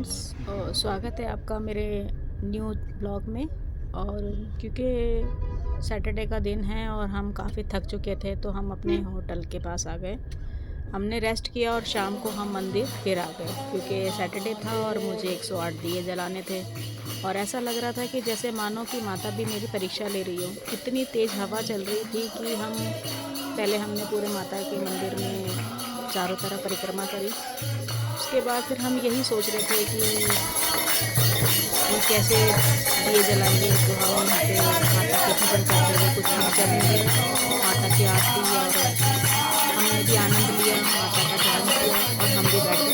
Friends, स्वागत है आपका मेरे न्यू ब्लॉग में। और क्योंकि सैटरडे का दिन है और हम काफ़ी थक चुके थे तो हम अपने होटल के पास आ गए। हमने रेस्ट किया और शाम को हम मंदिर फिर आ गए क्योंकि सैटरडे था और मुझे 108 दिए जलाने थे। और ऐसा लग रहा था कि जैसे मानो कि माता भी मेरी परीक्षा ले रही हो। इतनी तेज़ हवा चल रही थी कि हमने पूरे माता के मंदिर में चारों तरफ परिक्रमा करी। उसके बाद फिर हम यही सोच रहे थे कि कैसे दिए जलाएंगे, तो हम यहाँ पे माता के भजन करते हुए कुछ हम करेंगे, माता की आरती। और हमने भी आनंद लिया, माता का ध्यान किया और हम भी बैठ गए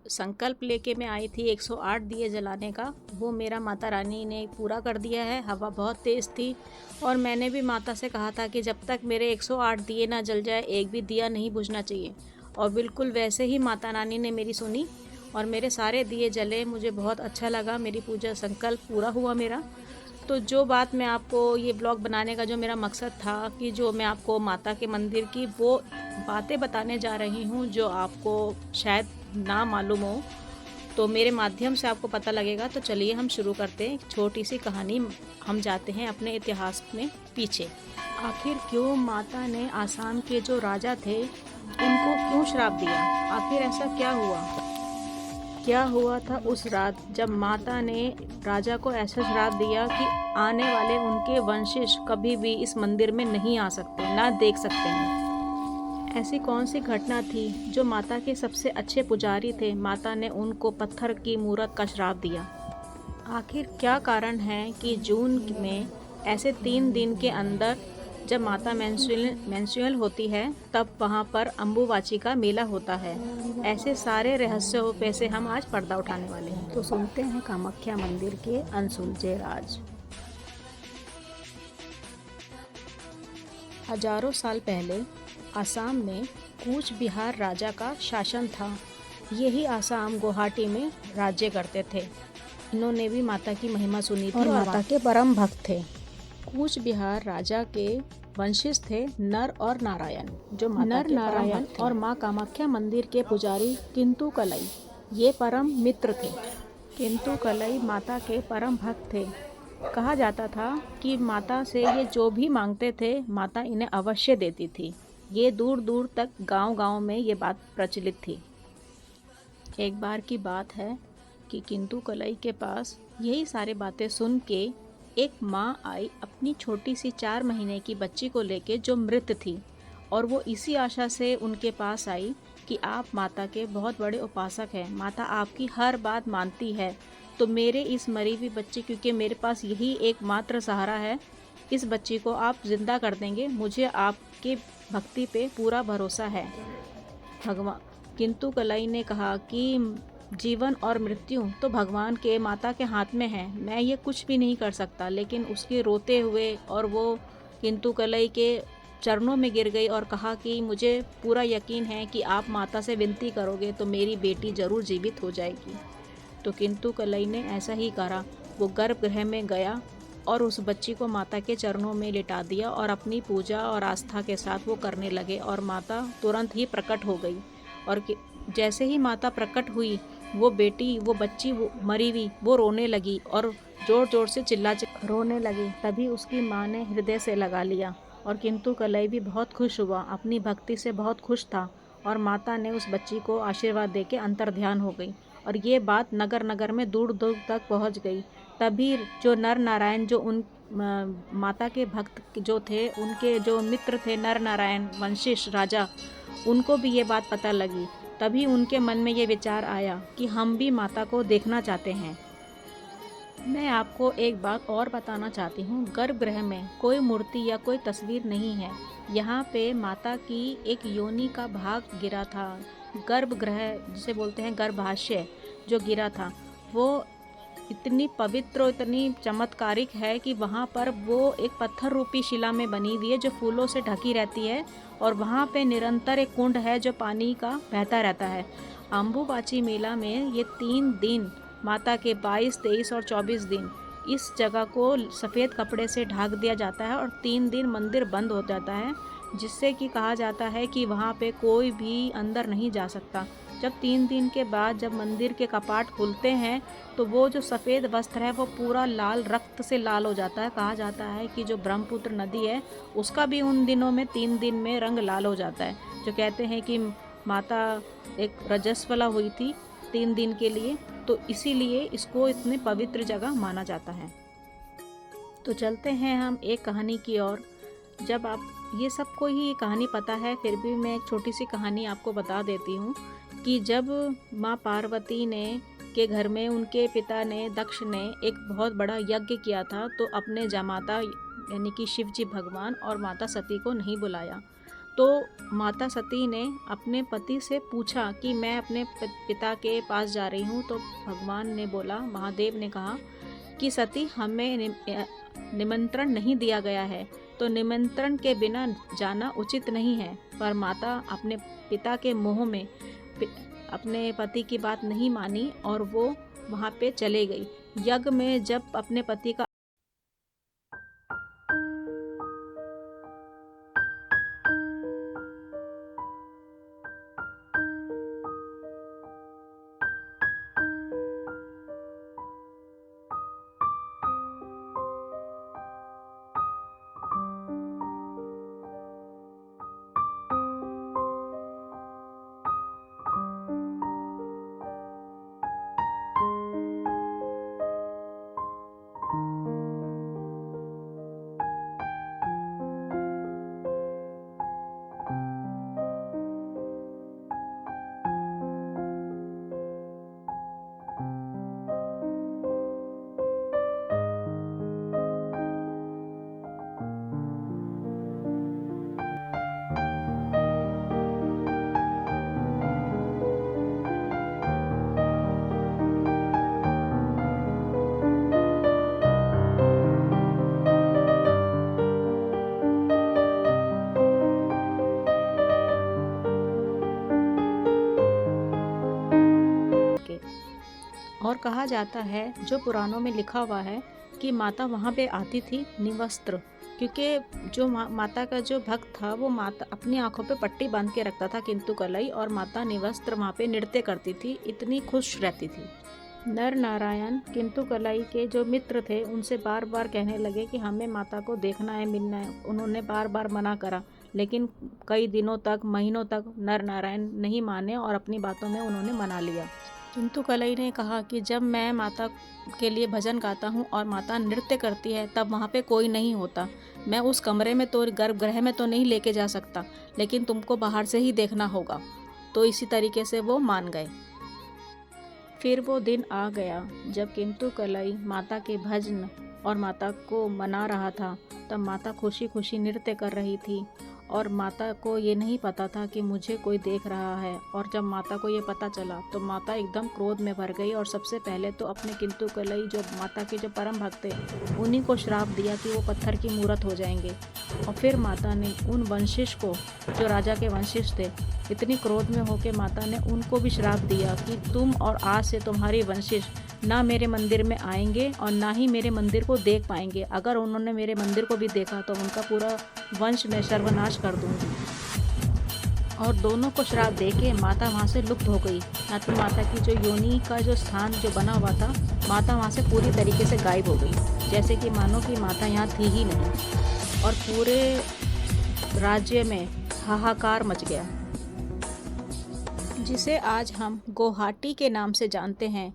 संकल्प लेके मैं आई थी 108 दिए जलाने का, वो मेरा माता रानी ने पूरा कर दिया है। हवा बहुत तेज़ थी और मैंने भी माता से कहा था कि जब तक मेरे 108 दिए ना जल जाए एक भी दिया नहीं बुझना चाहिए। और बिल्कुल वैसे ही माता रानी ने मेरी सुनी और मेरे सारे दिए जले। मुझे बहुत अच्छा लगा, मेरी पूजा संकल्प पूरा हुआ मेरा। तो जो बात मैं आपको ये ब्लॉग बनाने का जो मेरा मकसद था कि जो मैं आपको माता के मंदिर की वो बातें बताने जा रही हूँ जो आपको शायद ना मालूम हो, तो मेरे माध्यम से आपको पता लगेगा। तो चलिए हम शुरू करते हैं। एक छोटी सी कहानी, हम जाते हैं अपने इतिहास में पीछे। आखिर क्यों माता ने आसाम के जो राजा थे उनको क्यों श्राप दिया, आखिर ऐसा क्या हुआ? क्या हुआ था उस रात जब माता ने राजा को ऐसा श्राप दिया कि आने वाले उनके वंशज कभी भी इस मंदिर में नहीं आ सकते, ना देख सकते हैं। ऐसी कौन सी घटना थी जो माता के सबसे अच्छे पुजारी थे, माता ने उनको पत्थर की मूरत का श्राप दिया? आखिर क्या कारण है कि जून में ऐसे 3 दिन के अंदर जब माता मेंस्ट्रुअल होती है तब वहाँ पर अम्बुबाची का मेला होता है? ऐसे सारे रहस्यों पे से हम आज पर्दा उठाने वाले हैं। तो सुनते हैं कामाख्या मंदिर के अनसुलझे राज। हजारों साल पहले आसाम में कूच बिहार राजा का शासन था। यही आसाम गुवाहाटी में राज्य करते थे। इन्होंने भी माता की महिमा सुनी थी और माता के परम भक्त थे। कूच बिहार राजा के वंशज थे नर और नारायण, जो माता के परम भक्त थे। और माँ कामाख्या मंदिर के पुजारी किंतु कलई ये परम मित्र थे। किंतु कलई माता के परम भक्त थे। कहा जाता था कि माता से ये जो भी मांगते थे माता इन्हें अवश्य देती थी। ये दूर दूर तक गांव-गांव में ये बात प्रचलित थी। एक बार की बात है कि किंतु कलई के पास यही सारी बातें सुन के एक माँ आई अपनी छोटी सी 4 महीने की बच्ची को लेके, जो मृत थी, और वो इसी आशा से उनके पास आई कि आप माता के बहुत बड़े उपासक हैं, माता आपकी हर बात मानती है, तो मेरे इस मरी हुई बच्ची, क्योंकि मेरे पास यही एकमात्र सहारा है, इस बच्ची को आप जिंदा कर देंगे, मुझे आपके भक्ति पे पूरा भरोसा है। भगवान किंतु कलई ने कहा कि जीवन और मृत्यु तो भगवान के, माता के हाथ में है, मैं ये कुछ भी नहीं कर सकता। लेकिन उसके रोते हुए और वो किंतु कलई के चरणों में गिर गई और कहा कि मुझे पूरा यकीन है कि आप माता से विनती करोगे तो मेरी बेटी ज़रूर जीवित हो जाएगी। तो किंतु कलई ने ऐसा ही करा। वो गर्भगृह में गया और उस बच्ची को माता के चरणों में लिटा दिया और अपनी पूजा और आस्था के साथ वो करने लगे और माता तुरंत ही प्रकट हो गई। और जैसे ही माता प्रकट हुई, वो बेटी, वो बच्ची, वो मरी हुई, वो रोने लगी और ज़ोर ज़ोर से रोने लगी। तभी उसकी माँ ने हृदय से लगा लिया और किंतु कलई भी बहुत खुश हुआ, अपनी भक्ति से बहुत खुश था और माता ने उस बच्ची को आशीर्वाद दे के अंतर्ध्यान हो गई। और ये बात नगर नगर में दूर दूर तक पहुंच गई। तभी जो नर नारायण, जो उन माता के भक्त जो थे, उनके जो मित्र थे नर नारायण वंशिष्ठ राजा, उनको भी ये बात पता लगी। तभी उनके मन में ये विचार आया कि हम भी माता को देखना चाहते हैं। मैं आपको एक बात और बताना चाहती हूँ, गर्भगृह में कोई मूर्ति या कोई तस्वीर नहीं है। यहाँ पे माता की एक योनि का भाग गिरा था। गर्भगृह जिसे बोलते हैं गर्भाशय, जो गिरा था वो इतनी पवित्र और इतनी चमत्कारिक है कि वहाँ पर वो एक पत्थर रूपी शिला में बनी हुई है जो फूलों से ढकी रहती है और वहाँ पे निरंतर एक कुंड है जो पानी का बहता रहता है। अम्बुबाची मेला में ये 3 दिन माता के 22, 23 और 24 दिन इस जगह को सफ़ेद कपड़े से ढक दिया जाता है और 3 दिन मंदिर बंद हो जाता है, जिससे कि कहा जाता है कि वहाँ पे कोई भी अंदर नहीं जा सकता। जब 3 दिन के बाद जब मंदिर के कपाट खुलते हैं तो वो जो सफ़ेद वस्त्र है वो पूरा लाल, रक्त से लाल हो जाता है। कहा जाता है कि जो ब्रह्मपुत्र नदी है उसका भी उन दिनों में 3 दिन में रंग लाल हो जाता है। जो कहते हैं कि माता एक रजस्वला हुई थी 3 दिन के लिए, तो इसीलिए इसको इतने पवित्र जगह माना जाता है। तो चलते हैं हम एक कहानी की ओर। जब आप ये सबको ही कहानी पता है, फिर भी मैं एक छोटी सी कहानी आपको बता देती हूँ कि जब माँ पार्वती ने के घर में उनके पिता ने, दक्ष ने, एक बहुत बड़ा यज्ञ किया था, तो अपने जमाता यानी कि शिव जी भगवान और माता सती को नहीं बुलाया। तो माता सती ने अपने पति से पूछा कि मैं अपने पिता के पास जा रही हूँ। तो भगवान ने बोला, महादेव ने कहा कि सती, हमें निमंत्रण नहीं दिया गया है, तो निमंत्रण के बिना जाना उचित नहीं है। पर माता अपने पिता के मोह में अपने पति की बात नहीं मानी और वो वहाँ पे चले गई। यज्ञ में जब अपने पति का और कहा जाता है, जो पुराणों में लिखा हुआ है, कि माता वहाँ पे आती थी निवस्त्र, क्योंकि जो माता का जो भक्त था वो माता अपनी आंखों पे पट्टी बांध के रखता था किंतु कलई, और माता निवस्त्र वहाँ पे नृत्य करती थी, इतनी खुश रहती थी। नर नारायण किंतु कलाई के जो मित्र थे उनसे बार बार कहने लगे कि हमें माता को देखना है, मिलना है। उन्होंने बार बार मना करा, लेकिन कई दिनों तक, महीनों तक नर नारायण नहीं माने और अपनी बातों में उन्होंने मना लिया। किंतु कलई ने कहा कि जब मैं माता के लिए भजन गाता हूँ और माता नृत्य करती है तब वहाँ पे कोई नहीं होता। मैं उस कमरे में तो, गर्भगृह में तो नहीं लेके जा सकता, लेकिन तुमको बाहर से ही देखना होगा। तो इसी तरीके से वो मान गए। फिर वो दिन आ गया जब किंतु कलई माता के भजन और माता को मना रहा था। तब माता खुशी खुशी नृत्य कर रही थी और माता को ये नहीं पता था कि मुझे कोई देख रहा है। और जब माता को ये पता चला तो माता एकदम क्रोध में भर गई और सबसे पहले तो अपने किंतु कलई, जो माता के जो परम भक्त थे, उन्हीं को श्राप दिया कि वो पत्थर की मूरत हो जाएंगे। और फिर माता ने उन वंशिश को, जो राजा के वंशिश थे, इतनी क्रोध में होकर माता ने उनको भी श्राप दिया कि तुम और आज से तुम्हारी वंशिश ना मेरे मंदिर में आएंगे और ना ही मेरे मंदिर को देख पाएंगे। अगर उन्होंने मेरे मंदिर को भी देखा तो उनका पूरा वंश में सर्वनाश कर दूंगी। और दोनों को श्राप देके माता वहाँ से लुप्त हो गई। ताकि माता की जो योनि का जो स्थान जो बना हुआ था, माता वहाँ से पूरी तरीके से गायब हो गई, जैसे कि मानो कि माता यहाँ थी ही नहीं। और पूरे राज्य में हाहाकार मच गया, जिसे आज हम गुवाहाटी के नाम से जानते हैं।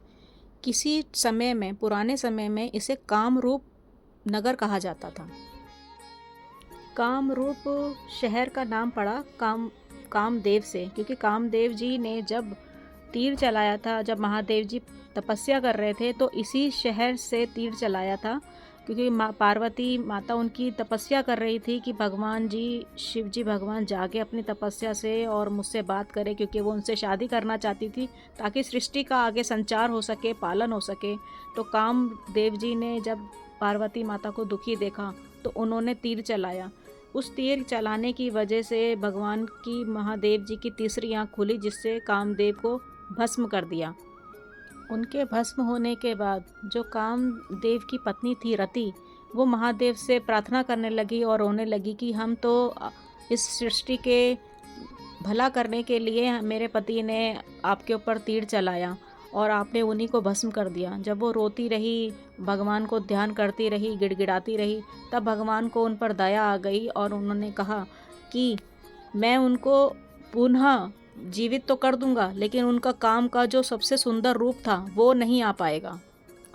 किसी समय में, पुराने समय में, इसे कामरूप नगर कहा जाता था। कामरूप शहर का नाम पड़ा कामदेव से, क्योंकि कामदेव जी ने जब तीर चलाया था, जब महादेव जी तपस्या कर रहे थे, तो इसी शहर से तीर चलाया था। क्योंकि पार्वती माता उनकी तपस्या कर रही थी कि भगवान जी, शिव जी भगवान जागे अपनी तपस्या से और मुझसे बात करे, क्योंकि वो उनसे शादी करना चाहती थी ताकि सृष्टि का आगे संचार हो सके, पालन हो सके। तो कामदेव जी ने जब पार्वती माता को दुखी देखा तो उन्होंने तीर चलाया। उस तीर चलाने की वजह से भगवान की, महादेव जी की तीसरी आँख खुली, जिससे कामदेव को भस्म कर दिया। उनके भस्म होने के बाद जो कामदेव की पत्नी थी रति, वो महादेव से प्रार्थना करने लगी और रोने लगी कि हम तो इस सृष्टि के भला करने के लिए मेरे पति ने आपके ऊपर तीर चलाया और आपने उन्हीं को भस्म कर दिया। जब वो रोती रही, भगवान को ध्यान करती रही, गिड़गिड़ाती रही, तब भगवान को उन पर दया आ गई और उन्होंने कहा कि मैं उनको पुनः जीवित तो कर दूंगा, लेकिन उनका काम का जो सबसे सुंदर रूप था वो नहीं आ पाएगा।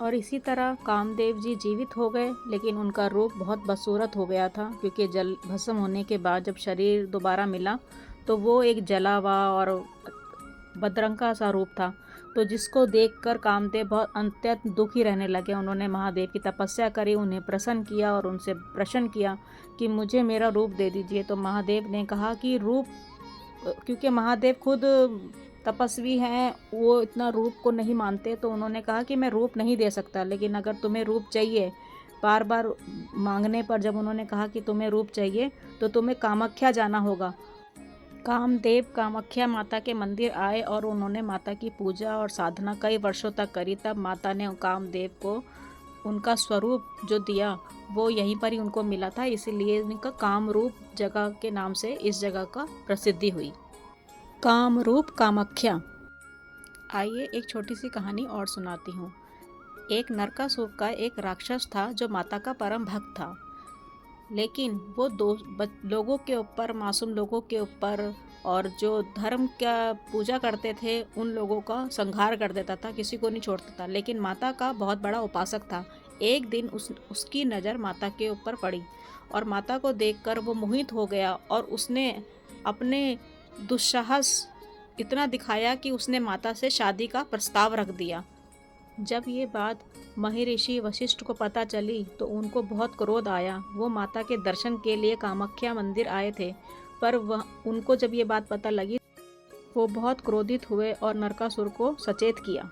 और इसी तरह कामदेव जी जीवित हो गए, लेकिन उनका रूप बहुत बदसूरत हो गया था, क्योंकि जल भस्म होने के बाद जब शरीर दोबारा मिला तो वो एक जला हुआ और बदरंगा सा रूप था। तो जिसको देखकर कामदेव बहुत अत्यंत दुखी रहने लगे। उन्होंने महादेव की तपस्या करी, उन्हें प्रसन्न किया और उनसे प्रश्न किया कि मुझे मेरा रूप दे दीजिए। तो महादेव ने कहा कि रूप, क्योंकि महादेव खुद तपस्वी हैं, वो इतना रूप को नहीं मानते, तो उन्होंने कहा कि मैं रूप नहीं दे सकता, लेकिन अगर तुम्हें रूप चाहिए, बार बार मांगने पर जब उन्होंने कहा कि तुम्हें रूप चाहिए तो तुम्हें कामाख्या जाना होगा। कामदेव कामाख्या माता के मंदिर आए और उन्होंने माता की पूजा और साधना कई वर्षों तक करी। तब माता ने कामदेव को उनका स्वरूप जो दिया वो यहीं पर ही उनको मिला था, इसीलिए उनका कामरूप जगह के नाम से इस जगह का प्रसिद्धि हुई। कामरूप कामाख्या। आइए एक छोटी सी कहानी और सुनाती हूँ। एक नरकासुर का एक राक्षस था जो माता का परम भक्त था, लेकिन वो लोगों के ऊपर, मासूम लोगों के ऊपर और जो धर्म का पूजा करते थे उन लोगों का संहार कर देता था, किसी को नहीं छोड़ता था। लेकिन माता का बहुत बड़ा उपासक था। एक दिन उसकी नज़र माता के ऊपर पड़ी और माता को देखकर वो मोहित हो गया और उसने अपने दुस्साहस इतना दिखाया कि उसने माता से शादी का प्रस्ताव रख दिया। जब ये बात महर्षि वशिष्ठ को पता चली तो उनको बहुत क्रोध आया। वो माता के दर्शन के लिए कामाख्या मंदिर आए थे, पर उनको जब ये बात पता लगी वो बहुत क्रोधित हुए और नरकासुर को सचेत किया।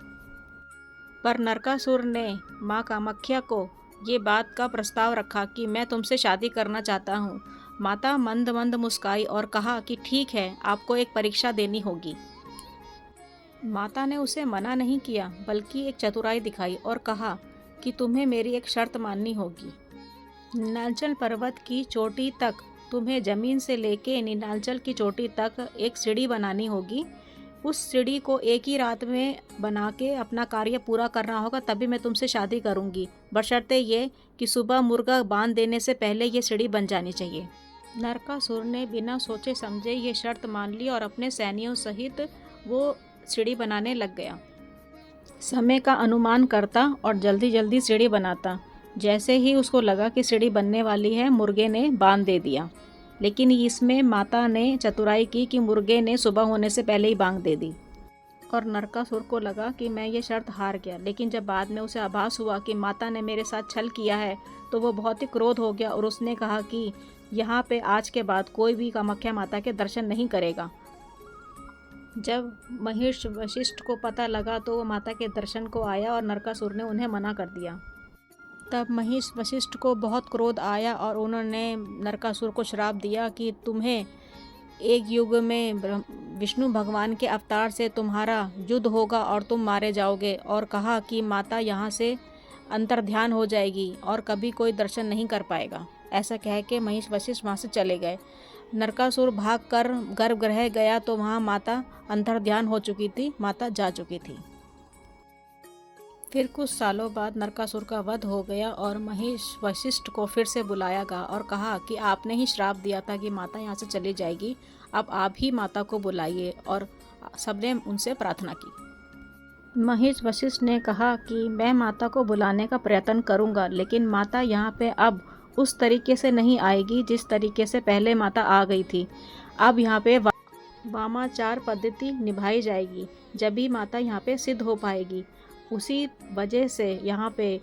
पर नरकासुर ने माँ कामाख्या को ये बात का प्रस्ताव रखा कि मैं तुमसे शादी करना चाहता हूँ। माता मंद मंद मुस्काई और कहा कि ठीक है, आपको एक परीक्षा देनी होगी। माता ने उसे मना नहीं किया, बल्कि एक चतुराई दिखाई और कहा कि तुम्हें मेरी एक शर्त माननी होगी। नीलांचल पर्वत की चोटी तक तुम्हें ज़मीन से लेके नीलांचल की चोटी तक एक सीढ़ी बनानी होगी। उस सीढ़ी को एक ही रात में बना के अपना कार्य पूरा करना होगा, तभी मैं तुमसे शादी करूंगी, बशर्ते ये कि सुबह मुर्गा बांध देने से पहले ये सीढ़ी बन जानी चाहिए। नरकासुर ने बिना सोचे समझे ये शर्त मान ली और अपने सैनियों सहित वो सीढ़ी बनाने लग गया। समय का अनुमान करता और जल्दी जल्दी सीढ़ी बनाता। जैसे ही उसको लगा कि सीढ़ी बनने वाली है, मुर्गे ने बांध दे दिया। लेकिन इसमें माता ने चतुराई की कि मुर्गे ने सुबह होने से पहले ही बांध दे दी। और नरकासुर को लगा कि मैं ये शर्त हार गया। लेकिन जब बाद में उसे आभास हुआ कि माता ने मेरे साथ छल किया है, तो वो बहुत ही क्रोध हो गया और उसने कहा कि यहाँ पे आज के बाद कोई भी कामाख्या माता के दर्शन नहीं करेगा। जब महिष वशिष्ठ को पता लगा तो वो माता के दर्शन को आया और नरकासुर ने उन्हें मना कर दिया। तब महिष वशिष्ठ को बहुत क्रोध आया और उन्होंने नरकासुर को श्राप दिया कि तुम्हें एक युग में विष्णु भगवान के अवतार से तुम्हारा युद्ध होगा और तुम मारे जाओगे। और कहा कि माता यहाँ से अंतर्ध्यान हो जाएगी और कभी कोई दर्शन नहीं कर पाएगा। ऐसा कह के महिष वशिष्ठ वहाँ से चले गए। नरकासुर भागकर गर्भगृह गया तो वहाँ माता अंतर्ध्यान हो चुकी थी, माता जा चुकी थी। फिर कुछ सालों बाद नरकासुर का वध हो गया और महिष वशिष्ठ को फिर से बुलाया गया और कहा कि आपने ही श्राप दिया था कि माता यहाँ से चली जाएगी, अब आप ही माता को बुलाइए। और सबने उनसे प्रार्थना की। महिष वशिष्ठ ने कहा कि मैं माता को बुलाने का प्रयत्न करूँगा, लेकिन माता यहाँ पे अब उस तरीके से नहीं आएगी जिस तरीके से पहले माता आ गई थी। अब यहाँ पे वामाचार पद्धति निभाई जाएगी, जब भी माता यहाँ पे सिद्ध हो पाएगी। उसी वजह से यहाँ पे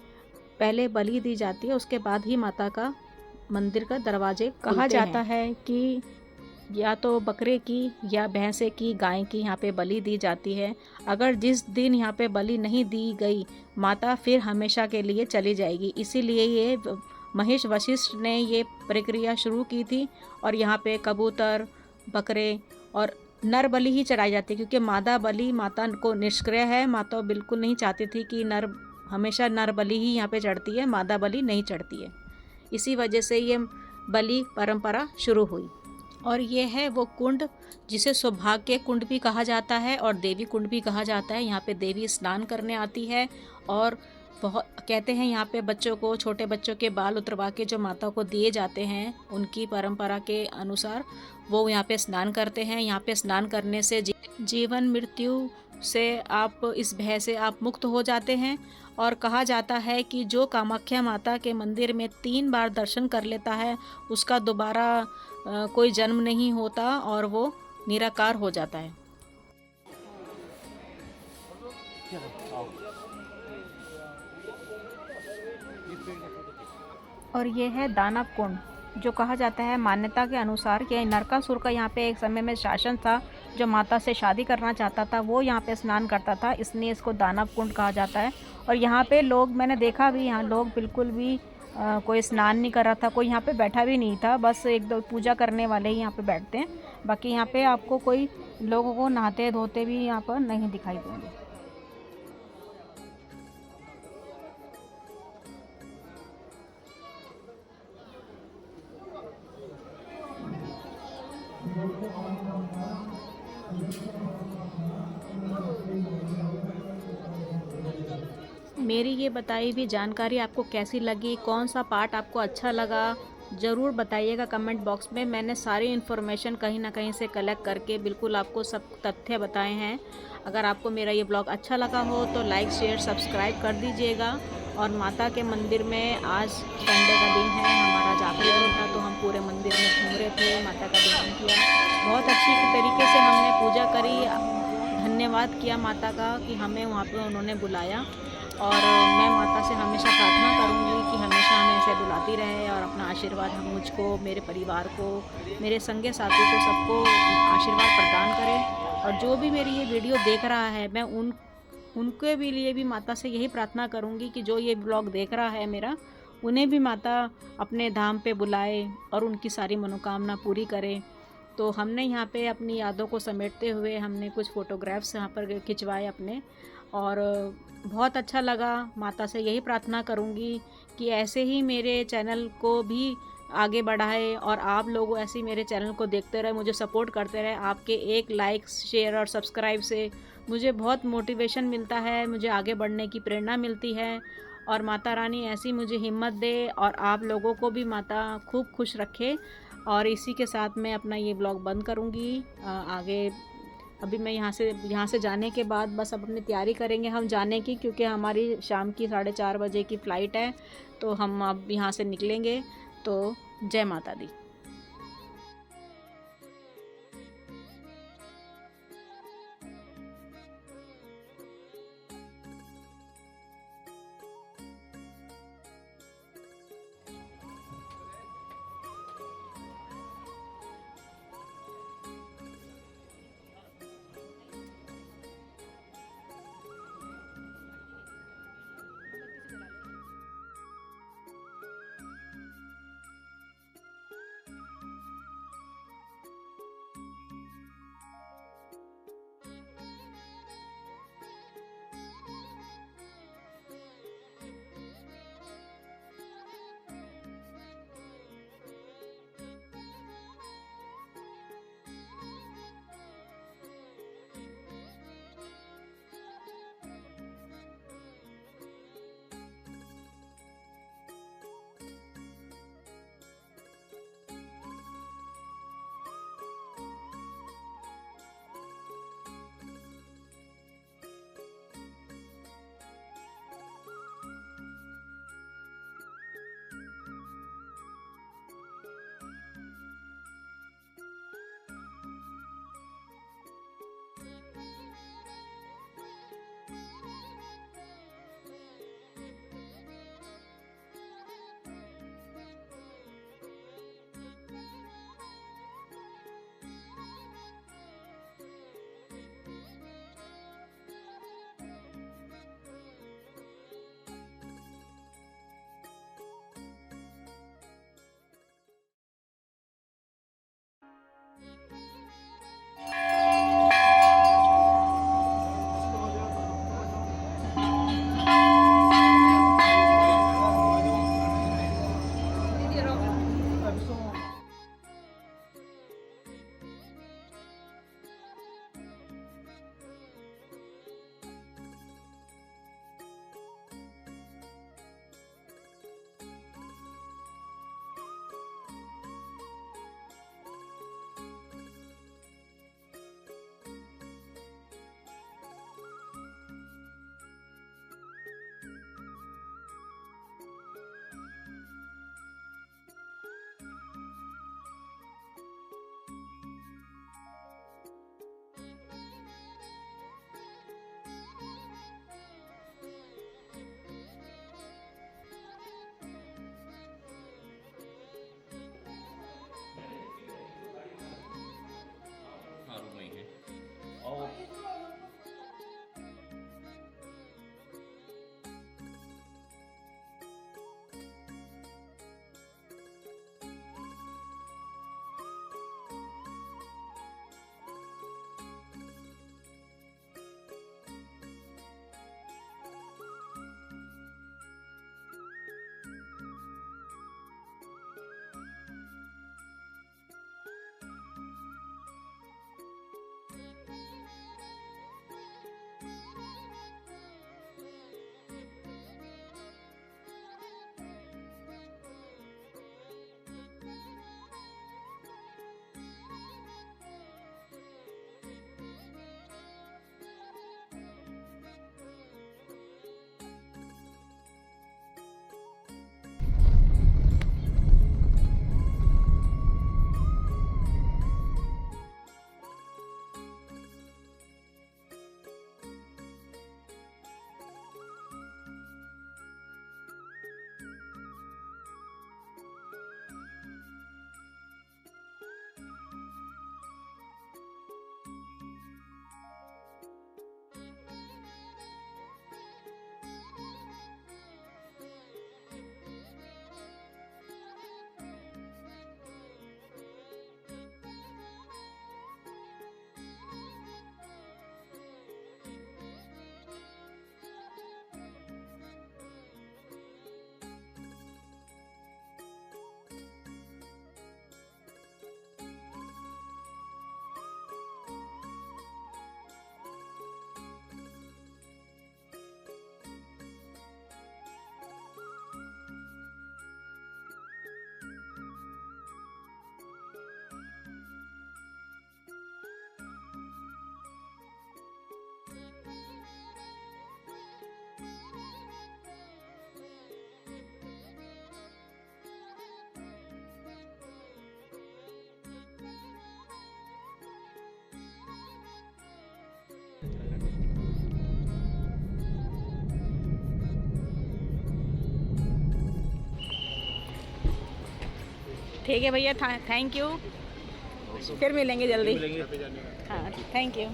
पहले बलि दी जाती है, उसके बाद ही माता का मंदिर का दरवाजे कहा जाता है कि या तो बकरे की या भैंसे की, गाय की यहाँ पे बलि दी जाती है। अगर जिस दिन यहाँ पे बलि नहीं दी गई, माता फिर हमेशा के लिए चली जाएगी। इसीलिए ये महिष वशिष्ठ ने ये प्रक्रिया शुरू की थी और यहाँ पे कबूतर, बकरे और नर बलि ही चढ़ाई जाती है, क्योंकि मादा बलि माता को निष्क्रिय है। माता बिल्कुल नहीं चाहती थी कि हमेशा नर बलि ही यहाँ पे चढ़ती है, मादा बलि नहीं चढ़ती है। इसी वजह से ये बलि परंपरा शुरू हुई। और ये है वो कुंड जिसे सौभाग्य कुंड भी कहा जाता है और देवी कुंड भी कहा जाता है। यहाँ पे देवी स्नान करने आती है और बहुत कहते हैं यहाँ पे बच्चों को, छोटे बच्चों के बाल उतरवा के जो माता को दिए जाते हैं, उनकी परंपरा के अनुसार वो यहाँ पे स्नान करते हैं। यहाँ पे स्नान करने से जीवन मृत्यु से आप, इस भय से आप मुक्त हो जाते हैं। और कहा जाता है कि जो कामाख्या माता के मंदिर में 3 बार दर्शन कर लेता है, उसका दोबारा कोई जन्म नहीं होता और वो निराकार हो जाता है। और ये है दानव कुंड, जो कहा जाता है मान्यता के अनुसार कि नरकासुर का यहाँ पे एक समय में शासन था, जो माता से शादी करना चाहता था, वो यहाँ पे स्नान करता था, इसलिए इसको दानव कुंड कहा जाता है। और यहाँ पे लोग, मैंने देखा भी, यहाँ लोग बिल्कुल भी कोई स्नान नहीं कर रहा था, कोई यहाँ पे बैठा भी नहीं था, बस 1-2 पूजा करने वाले ही यहाँ पे बैठते हैं। बाकी यहाँ पे आपको कोई लोगों को नहाते धोते भी यहाँ पर नहीं दिखाई देंगे। मेरी ये बताई हुई जानकारी आपको कैसी लगी, कौन सा पार्ट आपको अच्छा लगा, ज़रूर बताइएगा कमेंट बॉक्स में। मैंने सारी इन्फॉर्मेशन कहीं ना कहीं से कलेक्ट करके बिल्कुल आपको सब तथ्य बताए हैं। अगर आपको मेरा ये ब्लॉग अच्छा लगा हो तो लाइक, शेयर, सब्सक्राइब कर दीजिएगा। और माता के मंदिर में आज संडे का दिन है, हमारा जागरण दिन था, तो हम पूरे मंदिर में घूम रहे थे, माता का ध्यान किया, बहुत अच्छी तरीके से हमने पूजा करी। धन्यवाद किया माता का कि हमें वहाँ पे उन्होंने बुलाया। और मैं माता से हमेशा प्रार्थना करूँगी कि हमेशा हमें ऐसे बुलाती रहे और अपना आशीर्वाद हम मुझको, मेरे परिवार को, मेरे संगी साथी को, सबको आशीर्वाद प्रदान करें। और जो भी मेरी ये वीडियो देख रहा है, मैं उनके भी लिए भी माता से यही प्रार्थना करूँगी कि जो ये ब्लॉग देख रहा है मेरा, उन्हें भी माता अपने धाम पे बुलाए और उनकी सारी मनोकामना पूरी करे। तो हमने यहाँ पे अपनी यादों को समेटते हुए हमने कुछ फ़ोटोग्राफ्स यहाँ पर खिंचवाए अपने, और बहुत अच्छा लगा। माता से यही प्रार्थना करूँगी कि ऐसे ही मेरे चैनल को भी आगे बढ़ाए और आप लोग ऐसे ही मेरे चैनल को देखते रहे, मुझे सपोर्ट करते रहे। आपके एक लाइक, शेयर और सब्सक्राइब से मुझे बहुत मोटिवेशन मिलता है, मुझे आगे बढ़ने की प्रेरणा मिलती है। और माता रानी ऐसी मुझे हिम्मत दे और आप लोगों को भी माता खूब खुश रखे। और इसी के साथ मैं अपना ये ब्लॉग बंद करूँगी। आगे अभी मैं यहाँ से जाने के बाद बस अब अपनी तैयारी करेंगे हम जाने की, क्योंकि हमारी शाम की 4:30 बजे की फ़्लाइट है। तो हम अब यहाँ से निकलेंगे। तो जय माता दी। ठीक है भैया, थैंक यू। फिर मिलेंगे जल्दी। मिलेंगे। हाँ, thank you.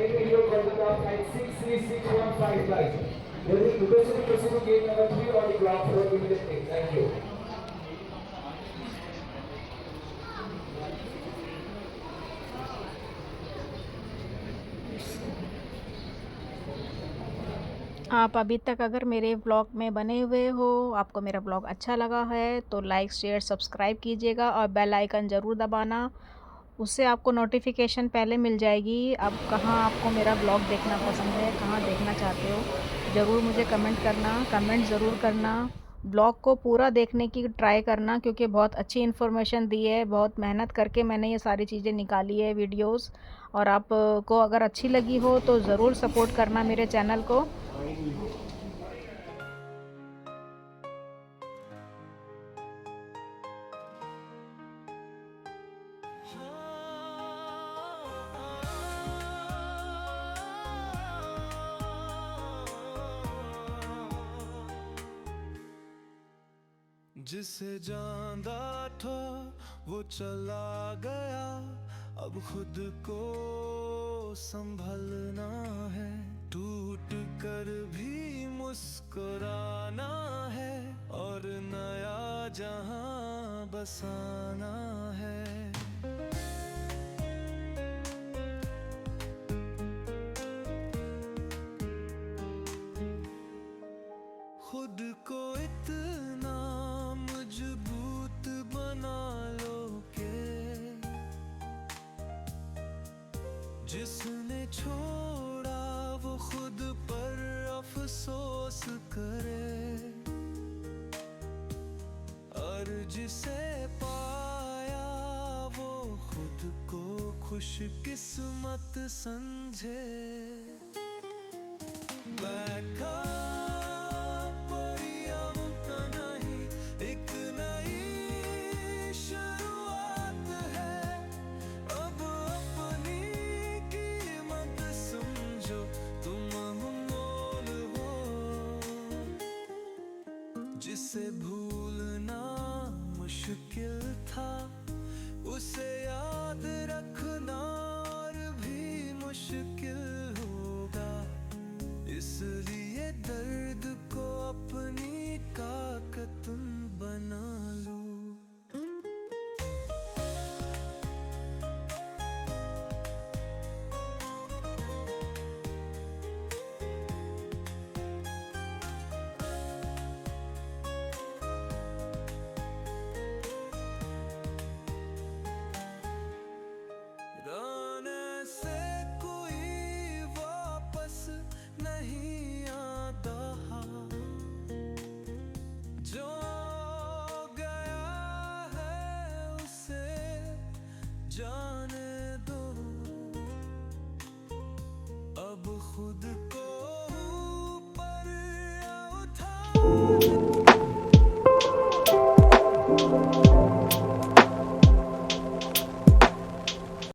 Video photograph at 63615 flight. There is requested to proceed to gate number 3 on the ground floor immediately. Thank you. आप अभी तक अगर मेरे ब्लॉग में बने हुए हो, आपको मेरा ब्लॉग अच्छा लगा है तो लाइक शेयर सब्सक्राइब कीजिएगा और बेल आइकन ज़रूर दबाना। उससे आपको नोटिफिकेशन पहले मिल जाएगी। अब कहाँ आपको मेरा ब्लॉग देखना पसंद है, कहाँ देखना चाहते हो, ज़रूर मुझे कमेंट ज़रूर करना। ब्लॉग को पूरा देखने की ट्राई करना, क्योंकि बहुत अच्छी इन्फॉर्मेशन दी है, बहुत मेहनत करके मैंने ये सारी चीज़ें निकाली है वीडियोस। और आपको अगर अच्छी लगी हो तो ज़रूर सपोर्ट करना मेरे चैनल को। जिसे जानता था वो चला गया, अब खुद को संभलना है। टूट कर भी मुस्कुराना है और नया जहां बसाना है। खुद को इतना मजबूत बना लो के जिसने छोड़ा वो खुद पर अफसोस करे, और जिसे पाया वो खुद को खुशकिस्मत समझे। बैठा जिसे भूलना मुश्किल था, उसे